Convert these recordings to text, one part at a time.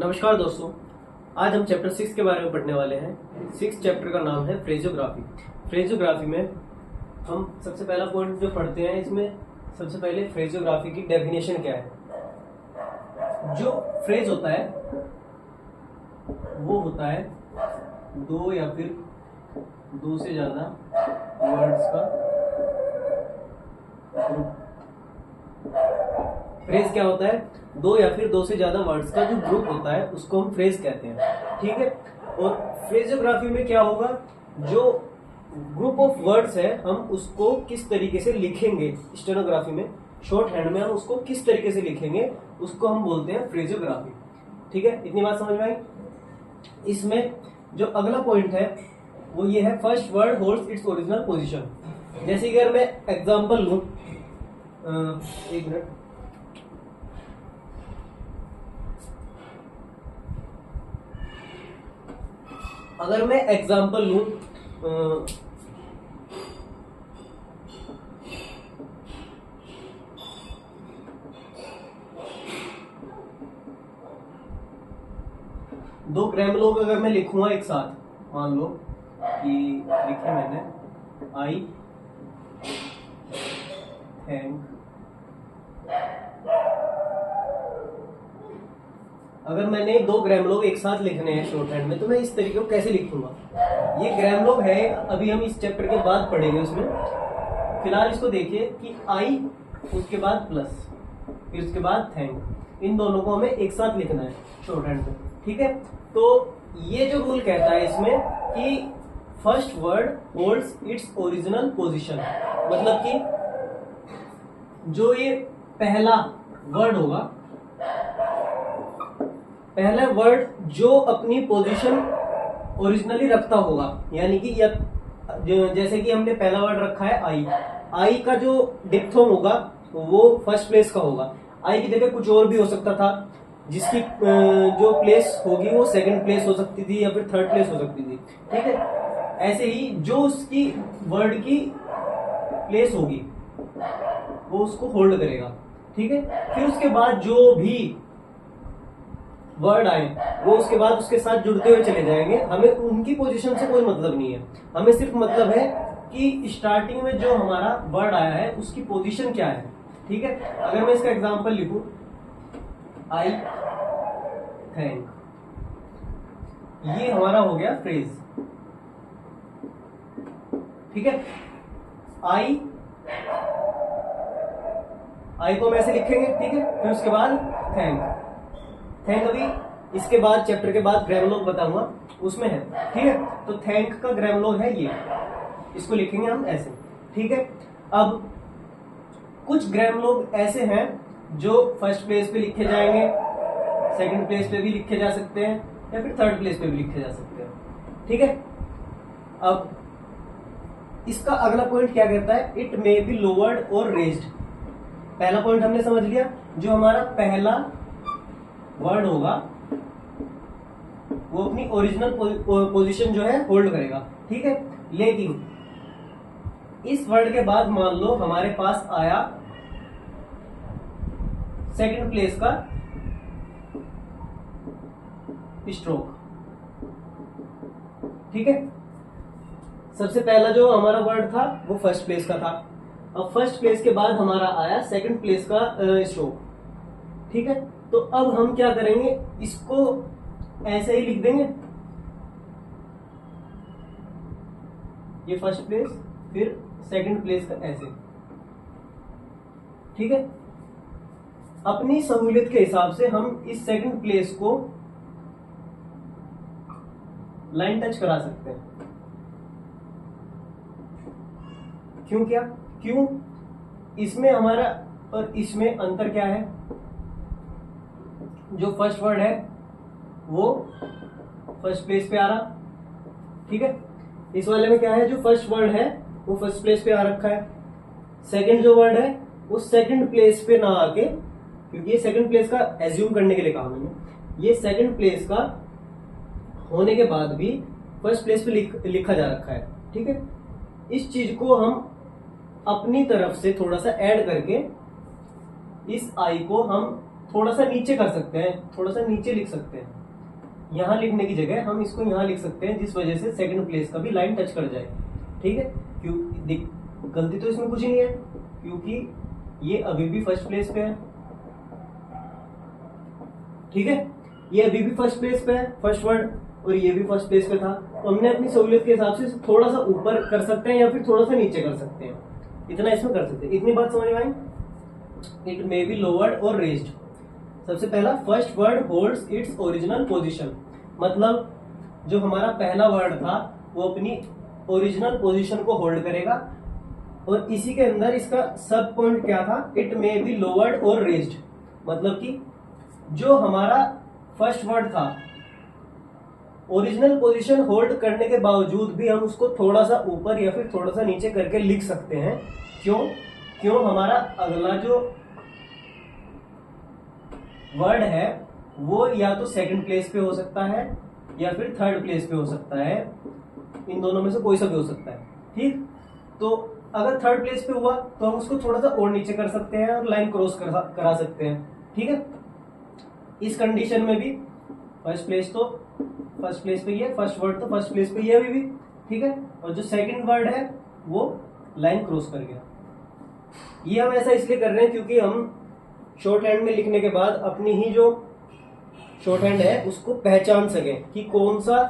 नमस्कार दोस्तों, आज हम चैप्टर 6 के बारे में पढ़ने वाले हैं। 6 चैप्टर का नाम है फ्रेजियोग्राफी। फ्रेजियोग्राफी में हम सबसे पहला पॉइंट जो पढ़ते हैं, इसमें सबसे पहले फ्रेजियोग्राफी की डेफिनेशन क्या है। जो फ्रेज होता है वो होता है दो या फिर दो से ज्यादा वर्ड्स का ग्रुप। फ्रेज क्या होता है? दो या फिर दो से ज्यादा वर्ड्स का जो ग्रुप होता है उसको हम फ्रेज कहते हैं। ठीक है। और फ्रेजियोग्राफी में क्या होगा, जो ग्रुप ऑफ वर्ड्स है हम उसको किस तरीके से लिखेंगे, स्टेनोग्राफी में शॉर्ट हैंड में हम उसको किस तरीके से लिखेंगे उसको हम बोलते हैं फ्रेजियोग्राफी। ठीक है, इतनी बात समझ में आई। इसमें जो अगला पॉइंट है वो ये है, first word holds its original position. जैसे कि अगर मैं एग्जांपल लूं, एक मिनट, अगर मैं एग्जांपल लूं, दो ग्राम लोग अगर मैं लिखूंगा एक साथ, मान लो कि लिखे मैंने आई थैंक। अगर मैंने दो ग्राम लोग एक साथ लिखने हैं शॉर्ट हैंड में, तो मैं इस तरीके को कैसे लिखूंगा। ये ग्राम लोग है, अभी हम इस चैप्टर के बाद पढ़ेंगे उसमें। फिलहाल इसको देखिए कि आई, उसके बाद प्लस, फिर उसके बाद थैंक, इन दोनों को हमें एक साथ लिखना है शॉर्ट हैंड में। ठीक है, तो ये जो रूल कहता है इसमें कि first word holds its original position, मतलब कि जो ये पहला वर्ड होगा, पहला वर्ड जो अपनी पोजीशन ओरिजिनली रखता होगा, यानी कि जैसे कि हमने पहला वर्ड रखा है आई, आई का जो डिप्थोम होगा वो फर्स्ट प्लेस का होगा। आई की जगह कुछ और भी हो सकता था, जिसकी जो प्लेस होगी वो सेकंड प्लेस हो सकती थी या फिर थर्ड प्लेस हो सकती थी। ठीक है, ऐसे ही जो उसकी वर्ड की प्लेस होगी वो उसको होल्ड करेगा। ठीक है, फिर उसके बाद जो भी वर्ड आए वो उसके बाद उसके साथ जुड़ते हुए चले जाएंगे। हमें उनकी पोजीशन से कोई मतलब नहीं है, हमें सिर्फ मतलब है कि स्टार्टिंग में जो हमारा वर्ड आया है उसकी पोजीशन क्या है। ठीक है, अगर मैं इसका एग्जांपल लिखूं, आई थैंक, ये हमारा हो गया फ्रेज। ठीक है, आई को हम ऐसे लिखेंगे। ठीक है, फिर उसके बाद थैंक, थैंक अभी इसके बाद चैप्टर के बाद ग्रामर बताऊंगा उसमें है। ठीक है, तो थैंक का ग्रामर है ये, इसको लिखेंगे हम ऐसे। ठीक है, अब कुछ ग्रामर ऐसे हैं जो फर्स्ट प्लेस पे लिखे जाएंगे, सेकंड प्लेस पे भी लिखे जा सकते हैं या फिर थर्ड प्लेस पे भी लिखे जा सकते हैं। ठीक है, अब इसका अगला पॉइंट क्या कहता है, इट मे बी लोवर्ड और रेज्ड। पहला पॉइंट हमने समझ लिया, जो हमारा पहला वर्ड होगा वो अपनी ओरिजिनल पोजीशन जो है होल्ड करेगा। ठीक है, लेकिन इस वर्ड के बाद मान लो हमारे पास आया सेकंड प्लेस का स्ट्रोक। ठीक है, सबसे पहला जो हमारा वर्ड था वो फर्स्ट प्लेस का था, अब फर्स्ट प्लेस के बाद हमारा आया सेकंड प्लेस का स्ट्रोक। ठीक है, तो अब हम क्या करेंगे, इसको ऐसे ही लिख देंगे, ये फर्स्ट प्लेस फिर सेकंड प्लेस का ऐसे। ठीक है, अपनी सहूलियत के हिसाब से हम इस सेकंड प्लेस को लाइन टच करा सकते हैं। क्यों इसमें हमारा और इसमें अंतर क्या है, जो फर्स्ट वर्ड है वो फर्स्ट प्लेस पे आ रहा। ठीक है, इस वाले में क्या है, जो फर्स्ट वर्ड है वो फर्स्ट प्लेस पे आ रखा है, सेकंड जो वर्ड है वो सेकंड प्लेस पे ना आके, क्योंकि ये सेकंड प्लेस का एज्यूम करने के लिए कहा मैंने, ये सेकंड प्लेस का होने के बाद भी फर्स्ट प्लेस पे लिखा जा रखा है। ठीक है, इस चीज को हम अपनी तरफ से थोड़ा सा ऐड करके इस आई को हम थोड़ा सा नीचे कर सकते हैं, थोड़ा सा नीचे लिख सकते हैं। यहाँ लिखने की जगह हम इसको यहाँ लिख सकते हैं, जिस वजह से सेकंड प्लेस का भी लाइन टच कर जाए। ठीक है, क्यों गलती तो इसमें कुछ ही नहीं है, क्योंकि ये अभी भी फर्स्ट प्लेस पे है। ठीक है, ये अभी भी फर्स्ट प्लेस पे है, फर्स्ट वर्ड, और ये भी फर्स्ट प्लेस पे था। तो हमने अपनी सहूलियत के हिसाब से थोड़ा सा ऊपर कर सकते हैं या फिर थोड़ा सा नीचे कर सकते हैं, इतना इसमें कर सकते हैं। इतनी बात समझ में आई। इट मे बी लोवर्ड और रेज्ड। सबसे पहला, first word holds its original position, मतलब जो हमारा पहला वर्ड था वो अपनी ओरिजिनल पोजीशन को होल्ड करेगा। और इसी के अंदर इसका सब पॉइंट क्या था, इट मे बी लोवर्ड और रेज्ड, मतलब कि जो हमारा फर्स्ट वर्ड था ओरिजिनल पोजीशन होल्ड करने के बावजूद भी हम उसको थोड़ा सा ऊपर या फिर थोड़ा सा नीचे करके लिख सकते हैं। क्यों हमारा अगला जो वर्ड है वो या तो सेकंड प्लेस पे हो सकता है या फिर थर्ड प्लेस पे हो सकता है, इन दोनों में से कोई सा भी हो सकता है। ठीक, तो अगर थर्ड प्लेस पे हुआ तो हम उसको थोड़ा सा और नीचे कर सकते हैं और लाइन क्रॉस करा सकते हैं। ठीक है, इस कंडीशन में भी फर्स्ट प्लेस तो फर्स्ट प्लेस पे ही है, फर्स्ट वर्ड तो फर्स्ट प्लेस पे ही है अभी भी। ठीक है, और जो सेकंड वर्ड है वो लाइन क्रॉस कर गया। ये हम ऐसा इसलिए कर रहे हैं क्योंकि हम शॉर्ट हैंड में लिखने के बाद अपनी ही जो शॉर्ट हैंड है उसको पहचान सकें कि कौन सा,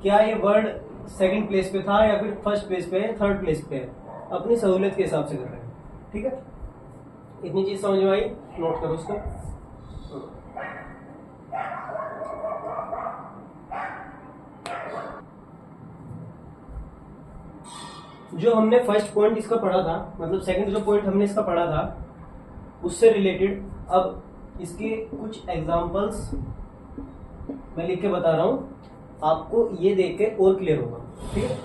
क्या ये वर्ड सेकंड प्लेस पे था या फिर फर्स्ट प्लेस पे है, थर्ड प्लेस पे है, अपनी सहूलियत के हिसाब से कर रहे हैं। ठीक है, इतनी चीज समझ में आई, नोट करो उसको। जो हमने फर्स्ट पॉइंट इसका पढ़ा था, मतलब सेकंड जो पॉइंट हमने इसका पढ़ा था उससे रिलेटेड अब इसके कुछ एग्जांपल्स मैं लिख के बता रहा हूं, आपको ये देख के और क्लियर होगा। ठीक है,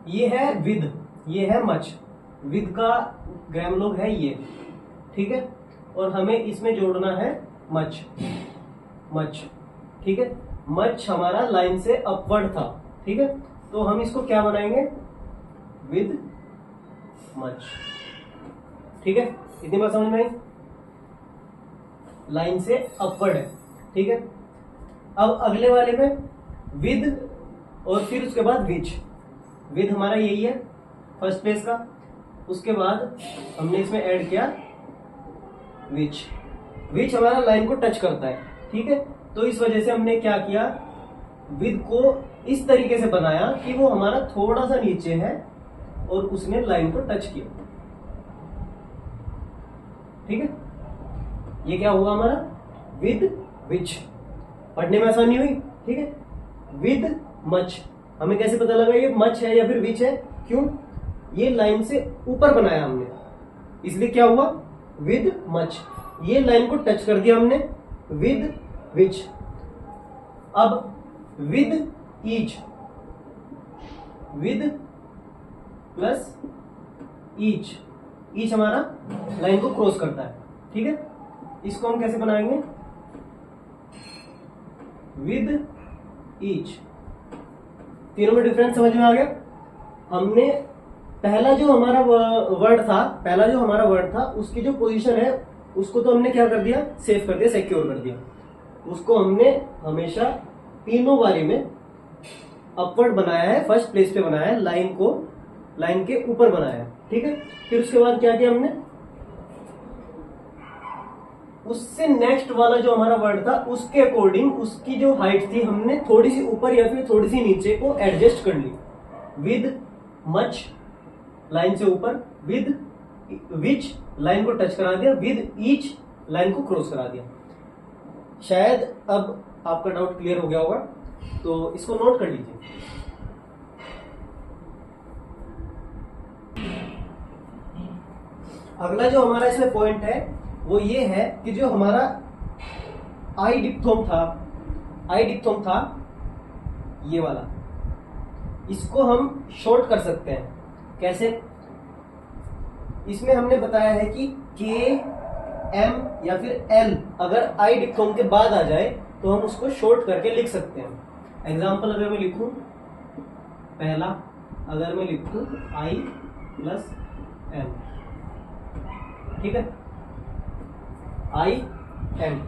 ये है विद, ये है मच, विद का ग्रामलोग है ये। ठीक है, और हमें इसमें जोड़ना है मच, मच। ठीक है, मच हमारा लाइन से अपवर्ड था। ठीक है, तो हम इसको क्या बनाएंगे, विद मच। ठीक है, इतनी बात समझ में आई, लाइन से अपवर्ड है। ठीक है, अब अगले वाले में विद और फिर उसके बाद विच। विद हमारा यही है फर्स्ट प्लेस का, उसके बाद हमने इसमें ऐड किया विच। विच हमारा लाइन को टच करता है। ठीक है, तो इस वजह से हमने क्या किया, विद को इस तरीके से बनाया कि वो हमारा थोड़ा सा नीचे है और उसने लाइन को टच किया। ठीक है, ये क्या हुआ हमारा, विद विच। पढ़ने में आसानी हुई। ठीक है, विद मच, हमें कैसे पता लगा ये मच है या फिर विच है, क्यों, ये लाइन से ऊपर बनाया हमने, इसलिए क्या हुआ, विद मच। ये लाइन को टच कर दिया हमने, विद विच। अब with each, with plus each, each हमारा लाइन को क्रॉस करता है। ठीक है, इसको हम कैसे बनाएंगे, विद ईच। तीनों में डिफरेंस समझ में आ गया। हमने पहला जो हमारा वर्ड था उसकी जो पोजीशन है उसको तो हमने क्या कर दिया, सेव कर दिया, सिक्योर कर दिया। उसको हमने हमेशा तीनों बारी में अपवर्ड बनाया है, फर्स्ट प्लेस पे बनाया है, लाइन को लाइन के ऊपर बनाया है। ठीक है, फिर उसके बाद क्या किया हमने, उससे नेक्स्ट वाला जो हमारा वर्ड था उसके अकॉर्डिंग उसकी जो हाइट थी हमने थोड़ी सी ऊपर या फिर थोड़ी सी नीचे को एडजस्ट कर ली। विद मच लाइन से ऊपर, विद विच लाइन को टच करा दिया, विद ईच लाइन को क्रॉस करा दिया। शायद अब आपका डाउट क्लियर हो गया होगा, तो इसको नोट कर लीजिए। अगला जो हमारा इसमें पॉइंट है वो ये है कि जो हमारा आई डिप्थोम था ये वाला, इसको हम शॉर्ट कर सकते हैं। कैसे, इसमें हमने बताया है कि के एम या फिर एल अगर आई डिप्थोम के बाद आ जाए तो हम उसको शॉर्ट करके लिख सकते हैं। एग्जाम्पल अगर मैं लिखूं, पहला अगर मैं लिखूं आई प्लस एम, ठीक है, आई एम,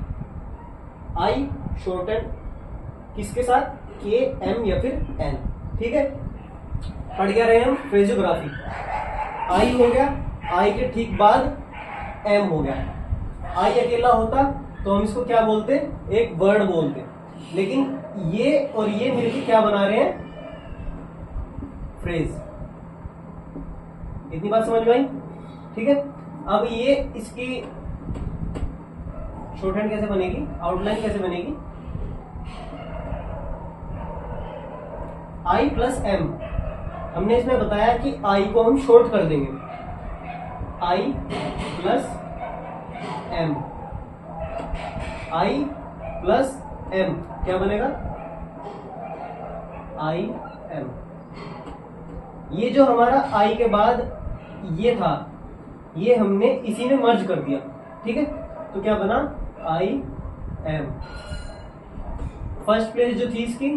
आई शॉर्टन किसके साथ, के एम या फिर एन, ठीक है। पढ़ क्या रहे हम, फ्रेजियोग्राफी। आई हो गया, आई के ठीक बाद एम हो गया। आई अकेला होता तो हम इसको क्या बोलते, एक वर्ड बोलते, लेकिन ये और ये मिलकर क्या बना रहे हैं, फ्रेज। इतनी बात समझ में आई, ठीक है। अब ये इसकी शॉर्ट हैंड कैसे बनेगी, आउटलाइन कैसे बनेगी, आई प्लस एम। हमने इसमें बताया कि आई को हम शॉर्ट कर देंगे, आई प्लस एम, आई प्लस एम क्या बनेगा, आई एम। ये जो हमारा आई के बाद ये था, ये हमने इसी में मर्ज कर दिया, ठीक है। तो क्या बना, आई एम। फर्स्ट प्लेस जो थी इसकी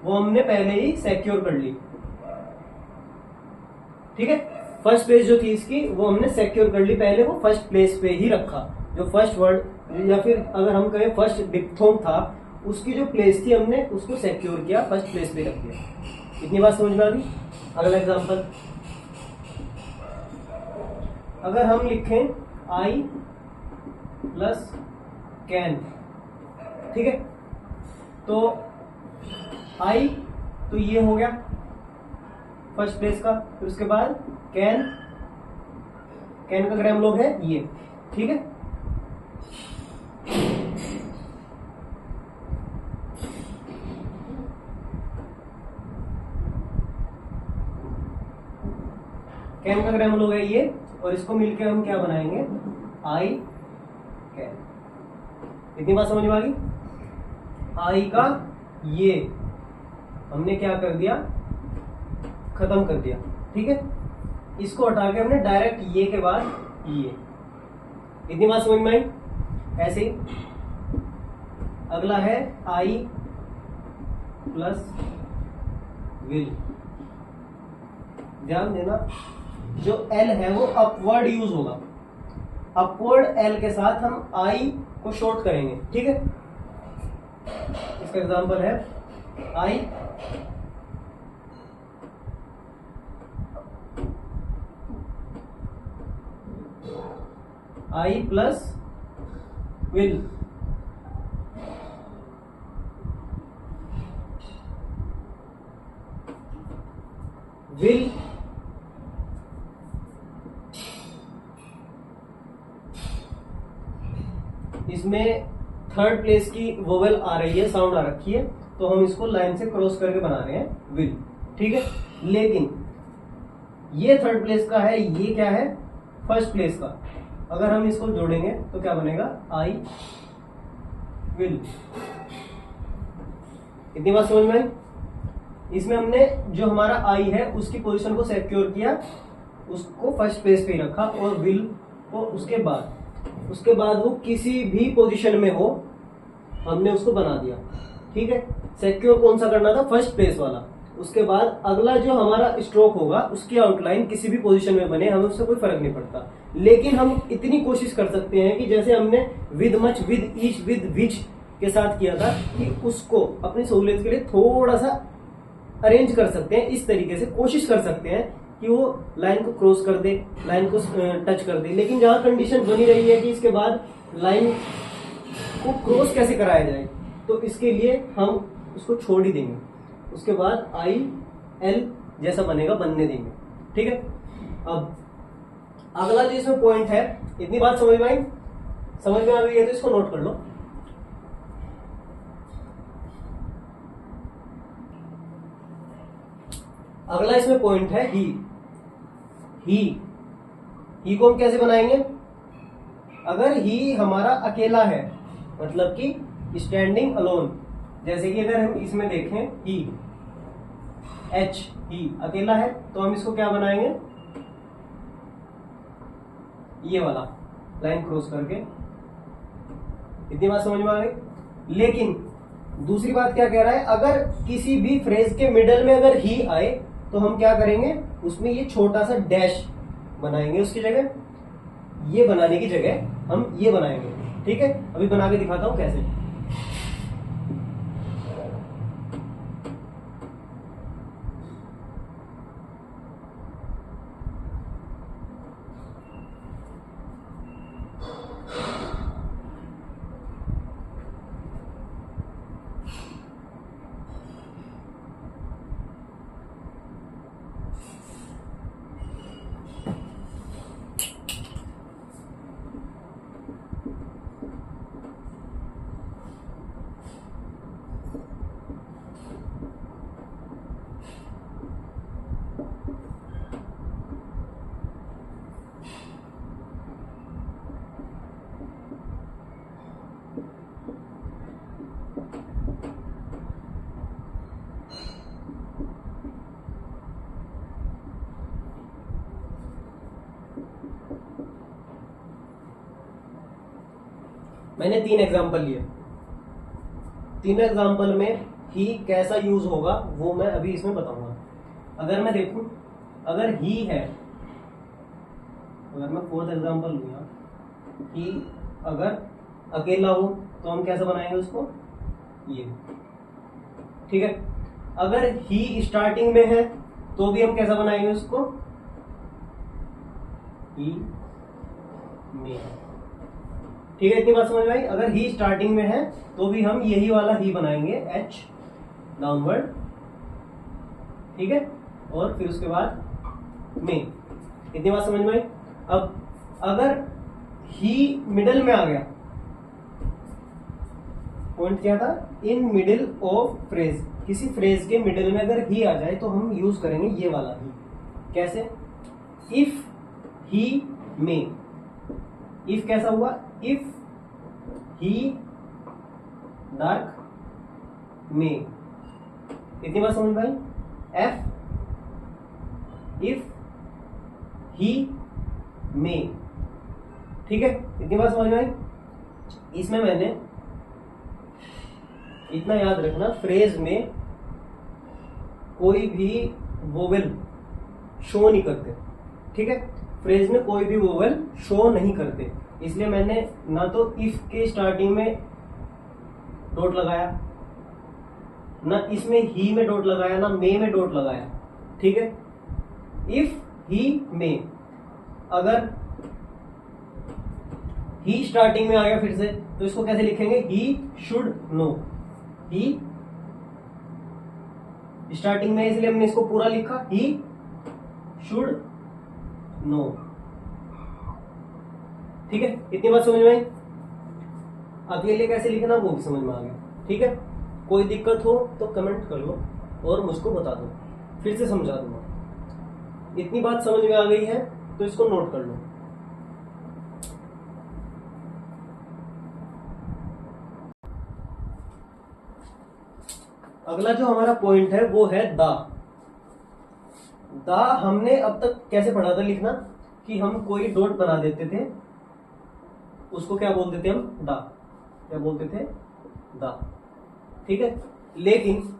वो हमने पहले ही सिक्योर कर ली, ठीक है। फर्स्ट प्लेस जो थी इसकी वो हमने सिक्योर कर ली, पहले वो फर्स्ट प्लेस पे ही रखा। जो फर्स्ट वर्ड या फिर अगर हम कहें फर्स्ट डिप्थोंग था, उसकी जो प्लेस थी हमने उसको सिक्योर किया, फर्स्ट प्लेस पे रख दिया। इतनी बात समझ में आ गई। अगला एग्जांपल, अगर हम लिखें आई प्लस कैन, ठीक है। तो आई तो ये हो गया फर्स्ट प्लेस का, फिर उसके बाद कैन, कैन का ग्राम लोग है ये, ठीक है। कैन का ग्राम लोग है ये, और इसको मिलके हम क्या बनाएंगे, आई कैन। इतनी बात समझ में आ गई। आई का ये हमने क्या कर दिया, खत्म कर दिया, ठीक है। इसको हटा के हमने डायरेक्ट ये के बाद ये। इतनी बात समझ में आई। ऐसे ही अगला है आई प्लस विल। ध्यान देना, जो एल है वो अपवर्ड यूज होगा, अपवर्ड एल के साथ हम आई को शॉर्ट करेंगे, ठीक है। इसका एग्जांपल है आई प्लस विल। विल इसमें थर्ड प्लेस की वोवेल आ रही है, साउंड आ रखी है, तो हम इसको लाइन से क्रॉस करके बना रहे हैं विल, ठीक है। लेकिन ये थर्ड प्लेस का है, ये क्या है, फर्स्ट प्लेस का। अगर हम इसको जोड़ेंगे तो क्या बनेगा, आई विल। इतनी बात समझ में आई। इसमें हमने जो हमारा आई है उसकी पोजीशन को सिक्योर किया, उसको फर्स्ट प्लेस पे ही रखा, और विल को उसके बाद वो किसी भी पोजीशन में हो हमने उसको बना दिया, ठीक है। सिक्योर कौन सा करना था, फर्स्ट प्लेस वाला। उसके बाद अगला जो हमारा स्ट्रोक होगा उसकी आउटलाइन किसी भी पोजीशन में बने, हमें उससे कोई फर्क नहीं पड़ता। लेकिन हम इतनी कोशिश कर सकते हैं कि जैसे हमने with much, with each, with which के साथ किया था, कि उसको अपनी सहूलियत के लिए थोड़ा सा अरेंज कर सकते हैं। इस तरीके से कोशिश कर सकते हैं कि वो लाइन को क्रॉस कर दे, लाइन को टच कर दे। लेकिन जहां कंडीशन बनी रही है कि इसके बाद लाइन को क्रॉस कैसे कराया जाए, तो इसके लिए हम उसको छोड़ ही देंगे। उसके बाद आई एल जैसा बनेगा, बनने देंगे, ठीक है। अब अगला जो इसमें पॉइंट है, इतनी बात समझ में आई। समझ में आ गई है तो इसको नोट कर लो। अगला इसमें पॉइंट है ही। ही को हम कैसे बनाएंगे, अगर ही हमारा अकेला है, मतलब कि स्टैंडिंग अलोन, जैसे कि अगर हम इसमें देखें ही एच, ही अकेला है, तो हम इसको क्या बनाएंगे, ये वाला लाइन क्रॉस करके। इतनी बात समझ में आ गई। लेकिन दूसरी बात क्या कह रहा है, अगर किसी भी फ्रेज के मिडल में अगर ही आए तो हम क्या करेंगे, उसमें ये छोटा सा डैश बनाएंगे, उसकी जगह ये बनाने की जगह हम ये बनाएंगे, ठीक है, अभी बना के दिखाता हूं कैसे। मैंने 3 एग्जाम्पल लिए, 3 एग्जाम्पल में ही कैसा यूज होगा वो मैं अभी इसमें बताऊंगा। अगर मैं देखूं, अगर ही है, अगर मैं 4th एग्जाम्पल लूंगा, ही अगर अकेला हो तो हम कैसे बनाएंगे उसको, ये, ठीक है। अगर ही स्टार्टिंग में है तो भी हम कैसा बनाएंगे उसको, ही में, ठीक है। इतनी बात समझ में आई। अगर ही स्टार्टिंग में है तो भी हम यही वाला ही बनाएंगे, एच डाउनवर्ड, ठीक है, और फिर उसके बाद में। इतनी बात समझ में आई। अब अगर ही मिडिल में आ गया, पॉइंट क्या था, इन मिडिल ऑफ फ्रेज, किसी फ्रेज के मिडिल में अगर ही आ जाए तो हम यूज करेंगे ये वाला ही। कैसे, इफ ही में, इफ कैसा हुआ, इफ ही डार्क में। इतनी बात समझ में आई। एफ इफ ही में, ठीक है, इतनी बात समझ में आई। इसमें मैंने इतना याद रखना, फ्रेज में कोई भी वोवेल शो नहीं करते, ठीक है, फ्रेज में कोई भी वोवेल शो नहीं करते, इसलिए मैंने ना तो इफ के स्टार्टिंग में डॉट लगाया, ना इसमें ही में डॉट लगाया, ना मे में डॉट लगाया, ठीक है। इफ ही में, अगर ही स्टार्टिंग में आ गया फिर से तो इसको कैसे लिखेंगे, he should know, he starting में इसलिए हमने इसको पूरा लिखा, ही शुड नो, ठीक है। इतनी बात समझ में आई। अकेले कैसे लिखना वो भी समझ में आ गया, ठीक है। कोई दिक्कत हो तो कमेंट कर लो और मुझको बता दो, फिर से समझा दूंगा। इतनी बात समझ में आ गई है तो इसको नोट कर लो। अगला जो हमारा पॉइंट है वो है दा। दा हमने अब तक कैसे पढ़ा था लिखना, कि हम कोई डॉट बना देते थे, उसको क्या बोलते थे हम, दा, क्या बोलते थे, दा, ठीक है। लेकिन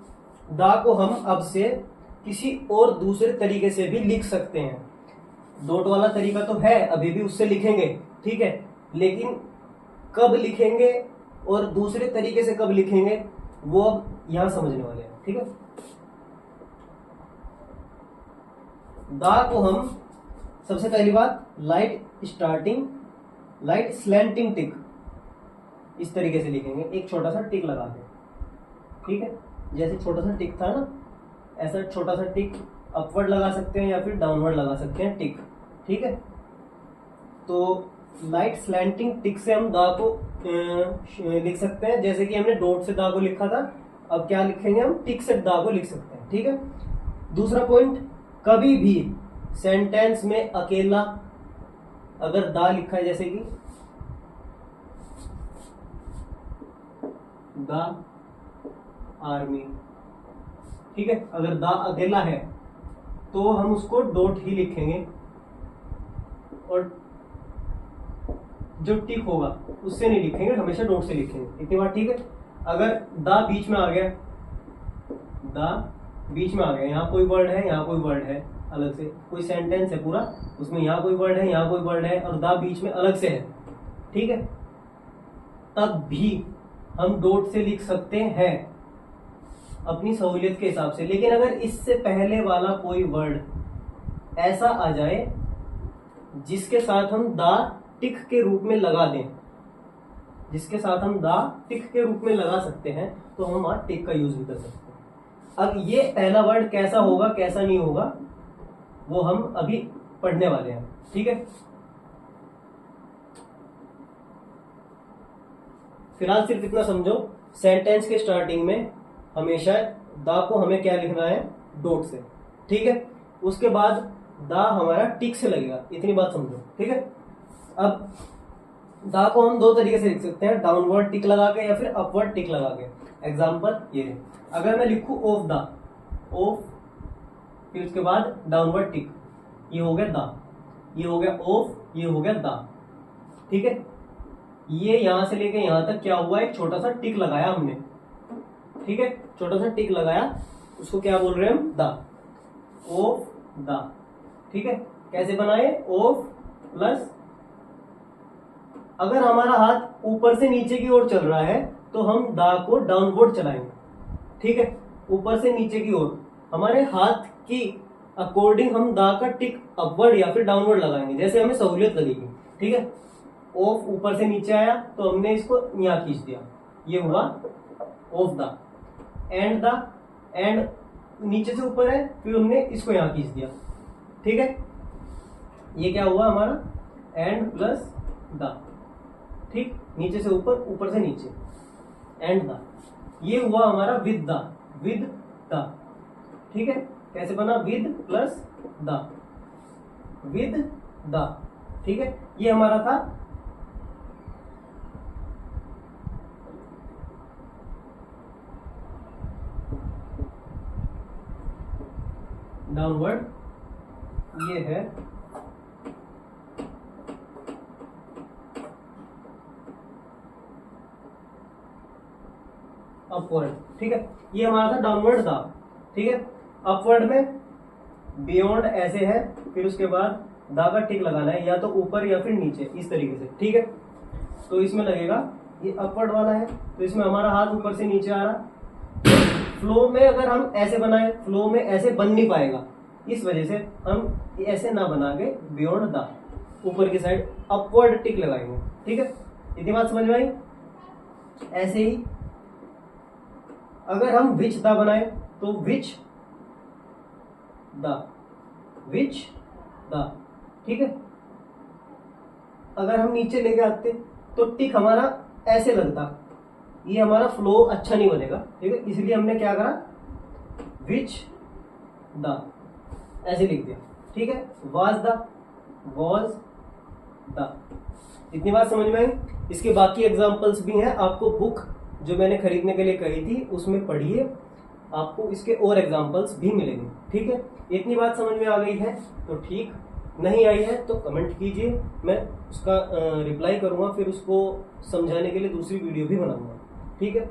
दा को हम अब से किसी और दूसरे तरीके से भी लिख सकते हैं। डॉट वाला तरीका तो है, अभी भी उससे लिखेंगे, ठीक है, लेकिन कब लिखेंगे और दूसरे तरीके से कब लिखेंगे वो अब यहां समझने वाले हैं, ठीक है। दा को हम सबसे पहली बात लाइट स्टार्टिंग, लाइट स्लैंटिंग टिक, इस तरीके से लिखेंगे, एक छोटा सा टिक लगा के, ठीक है। जैसे छोटा सा टिक था ना, ऐसा छोटा सा टिक अपवर्ड लगा सकते हैं या फिर डाउनवर्ड लगा सकते हैं टिक, ठीक है। तो लाइट स्लैंटिंग टिक से हम दा को लिख सकते हैं, जैसे कि हमने डॉट से दा को लिखा था, अब क्या लिखेंगे हम, टिक से दा को लिख सकते हैं, ठीक है। दूसरा पॉइंट, कभी भी सेंटेंस में अकेला अगर दा लिखा है, जैसे कि द आर्मी, ठीक है, अगर दा अकेला है तो हम उसको डॉट ही लिखेंगे और जो टिक होगा उससे नहीं लिखेंगे, हमेशा डॉट से लिखेंगे। इतनी बात ठीक है। अगर दा बीच में आ गया, दा बीच में आ गया, यहाँ कोई वर्ड है, यहाँ कोई वर्ड है, अलग से कोई सेंटेंस है पूरा, उसमें यहाँ कोई वर्ड है, यहाँ कोई वर्ड है और दा बीच में अलग से है, ठीक है, तब भी हम डॉट से लिख सकते हैं अपनी सहूलियत के हिसाब से। लेकिन अगर इससे पहले वाला कोई वर्ड ऐसा आ जाए जिसके साथ हम दा टिक के रूप में लगा दें, जिसके साथ हम दा टिक के रूप में लगा सकते हैं, तो हम वहां टिक का यूज भी कर सकते हैं। अब ये पहला वर्ड कैसा होगा कैसा नहीं होगा वो हम अभी पढ़ने वाले हैं, ठीक है। फिलहाल सिर्फ इतना समझो, सेंटेंस के स्टार्टिंग में हमेशा दा को हमें क्या लिखना है, डॉट से, ठीक है। उसके बाद दा हमारा टिक से लगेगा, इतनी बात समझो, ठीक है। अब दा को हम दो तरीके से लिख सकते हैं, डाउनवर्ड टिक लगा के या फिर अपवर्ड टिक लगा के। एग्जाम्पल ये है, अगर मैं लिखूं ऑफ दा, ऑफ, फिर उसके बाद डाउनवर्ड टिक, ये हो गया दा, ये हो गया ऑफ, ये हो गया दा, ठीक है। ये यहां से लेके यहां तक क्या हुआ, एक छोटा सा टिक लगाया हमने, ठीक है, छोटा सा टिक लगाया, उसको क्या बोल रहे हैं हम, दा, ऑफ दा, ठीक है। कैसे बनाए, ऑफ प्लस, अगर हमारा हाथ ऊपर से नीचे की ओर चल रहा है तो हम दा को डाउनवर्ड चलाएंगे, ठीक है। ऊपर से नीचे की ओर हमारे हाथ की अकॉर्डिंग हम दा का टिक अपवर्ड या फिर डाउनवर्ड लगाएंगे, जैसे हमें सहूलियत लगेगी, ठीक है। ऑफ ऊपर से नीचे आया तो हमने इसको यहां खींच दिया, ये हुआ ऑफ दा। एंड दा, एंड नीचे से ऊपर है, फिर हमने इसको यहां खींच दिया, ठीक है। ये क्या हुआ हमारा, एंड प्लस दा, ठीक, नीचे से ऊपर, ऊपर से नीचे, एंड दा। ये हुआ हमारा विद दा, विद दा, ठीक है। कैसे बना, विद प्लस दा, विद दा, ठीक है। ये हमारा था डाउनवर्ड, ये है अपवर्ड, ठीक है। ये हमारा था डाउनवर्ड दा, ठीक है। अपवर्ड में बियॉन्ड ऐसे है, फिर उसके बाद दा का टिक लगाना है, या तो ऊपर या फिर नीचे, इस तरीके से, ठीक है। तो इसमें लगेगा, ये अपवर्ड वाला है तो इसमें हमारा हाथ ऊपर से नीचे आ रहा। फ्लो में अगर हम ऐसे बनाए, फ्लो में ऐसे बन नहीं पाएगा, इस वजह से हम ऐसे ना बना के बियॉन्ड दा, ऊपर की साइड अपवर्ड टिक लगाएंगे, ठीक है। इतनी बात समझ में आई। ऐसे ही अगर हम विच दा बनाए तो विच दा, विच दा, ठीक है। अगर हम नीचे लेके आते तो टिक हमारा ऐसे लगता, ये हमारा फ्लो अच्छा नहीं बनेगा, ठीक है। इसलिए हमने क्या करा, विच दा ऐसे लिख दिया, ठीक है। वाज दा, वॉज दा। इतनी बात समझ में आई। इसके बाकी एग्जांपल्स भी हैं, आपको बुक जो मैंने खरीदने के लिए कही थी उसमें पढ़िए, आपको इसके और एग्जांपल्स भी मिलेंगे, ठीक है। इतनी बात समझ में आ गई है तो ठीक, नहीं आई है तो कमेंट कीजिए, मैं उसका रिप्लाई करूंगा, फिर उसको समझाने के लिए दूसरी वीडियो भी बनाऊंगा, ठीक है।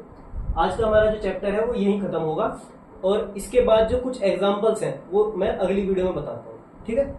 आज का हमारा जो चैप्टर है वो यहीं खत्म होगा, और इसके बाद जो कुछ एग्जांपल्स हैं वो मैं अगली वीडियो में बताता हूँ, ठीक है।